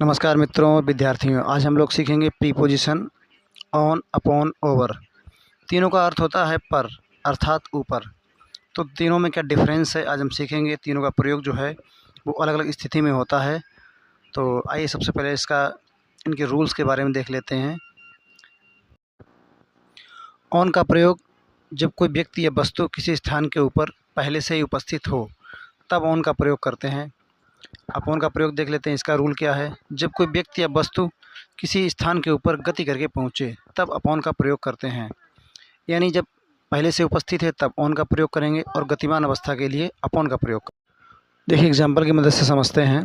नमस्कार मित्रों, विद्यार्थियों। आज हम लोग सीखेंगे प्रीपोजिशन ऑन, अपॉन, ओवर। तीनों का अर्थ होता है पर, अर्थात ऊपर। तो तीनों में क्या डिफरेंस है, आज हम सीखेंगे। तीनों का प्रयोग जो है वो अलग अलग स्थिति में होता है। तो आइए सबसे पहले इनके रूल्स के बारे में देख लेते हैं। ऑन का प्रयोग जब कोई व्यक्ति या वस्तु किसी स्थान के ऊपर पहले से ही उपस्थित हो तब ऑन का प्रयोग करते हैं। अपॉन का प्रयोग देख लेते हैं, इसका रूल क्या है। जब कोई व्यक्ति या वस्तु किसी स्थान के ऊपर गति करके पहुँचे तब अपॉन का प्रयोग करते हैं। यानी जब पहले से उपस्थित है तब ऑन का प्रयोग करेंगे और गतिमान अवस्था के लिए अपॉन का प्रयोग। देखिए एग्जाम्पल की मदद से समझते हैं।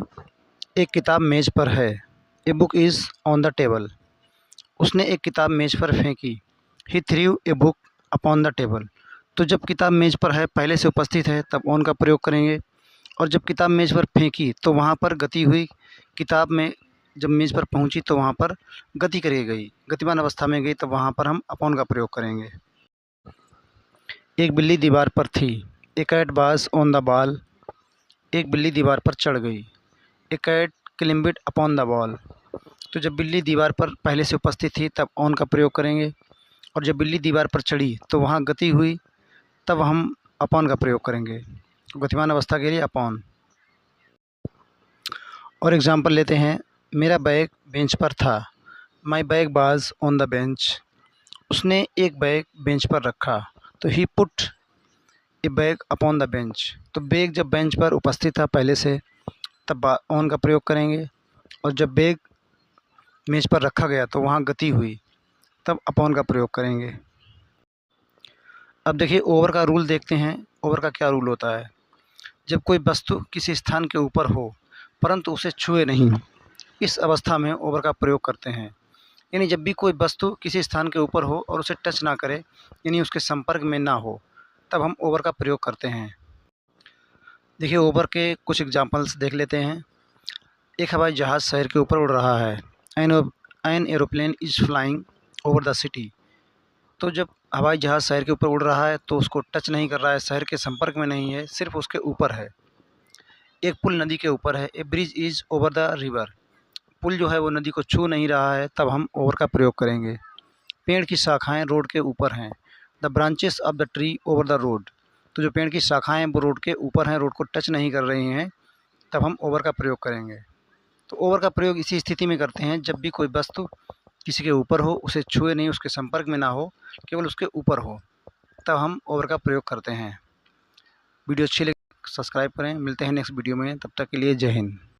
एक किताब मेज़ पर है। A book is on the table. उसने एक किताब मेज़ पर फेंकी। He threw a book upon the table. तो जब किताब मेज़ पर है, पहले से उपस्थित है, तब ऑन का प्रयोग करेंगे। और जब किताब मेज़ पर फेंकी तो वहाँ पर गति हुई। किताब में जब मेज़ पर पहुँची तो वहाँ पर गति करी गई, गतिमान अवस्था में गई, तब वहाँ पर हम अपॉन का प्रयोग करेंगे। एक बिल्ली दीवार पर थी। A cat was on the wall. एक बिल्ली दीवार पर चढ़ गई। A cat climbed upon the wall. तो जब बिल्ली दीवार पर पहले से उपस्थित थी तब ऑन का प्रयोग करेंगे। और जब बिल्ली दीवार पर चढ़ी तो वहाँ गति हुई, तब हम अपॉन का प्रयोग करेंगे। गतिमान अवस्था के लिए अपॉन। और एग्ज़ाम्पल लेते हैं। मेरा बैग बेंच पर था। My bag was on the bench. उसने एक बैग बेंच पर रखा। तो he put a bag upon the bench. तो बैग जब बेंच पर उपस्थित था पहले से, तब ऑन का प्रयोग करेंगे। और जब बैग मेज पर रखा गया तो वहाँ गति हुई, तब अपॉन का प्रयोग करेंगे। अब देखिए ओवर का रूल देखते हैं। ओवर का क्या रूल होता है। जब कोई वस्तु किसी स्थान के ऊपर हो परंतु उसे छुए नहीं, इस अवस्था में ओवर का प्रयोग करते हैं। यानी जब भी कोई वस्तु किसी स्थान के ऊपर हो और उसे टच ना करे, यानी उसके संपर्क में ना हो, तब हम ओवर का प्रयोग करते हैं। देखिए ओवर के कुछ एग्जांपल्स देख लेते हैं। एक हवाई जहाज़ शहर के ऊपर उड़ रहा है। An aeroplane is flying over the city. तो जब हवाई जहाज़ शहर के ऊपर उड़ रहा है तो उसको टच नहीं कर रहा है, शहर के संपर्क में नहीं है, सिर्फ उसके ऊपर है। एक पुल नदी के ऊपर है। A bridge is over the river. पुल जो है वो नदी को छू नहीं रहा है, तब हम ओवर का प्रयोग करेंगे। पेड़ की शाखाएं रोड के ऊपर हैं। The branches of the tree over the road. तो जो पेड़ की शाखाएं वो रोड के ऊपर हैं, रोड को टच नहीं कर रही हैं, तब हम ओवर का प्रयोग करेंगे। तो ओवर का प्रयोग इसी स्थिति में करते हैं जब भी कोई वस्तु किसी के ऊपर हो, उसे छुए नहीं, उसके संपर्क में ना हो, केवल उसके ऊपर हो, तब हम ओवर का प्रयोग करते हैं। वीडियो अच्छी लगे सब्सक्राइब करें। मिलते हैं नेक्स्ट वीडियो में, तब तक के लिए जय हिंद।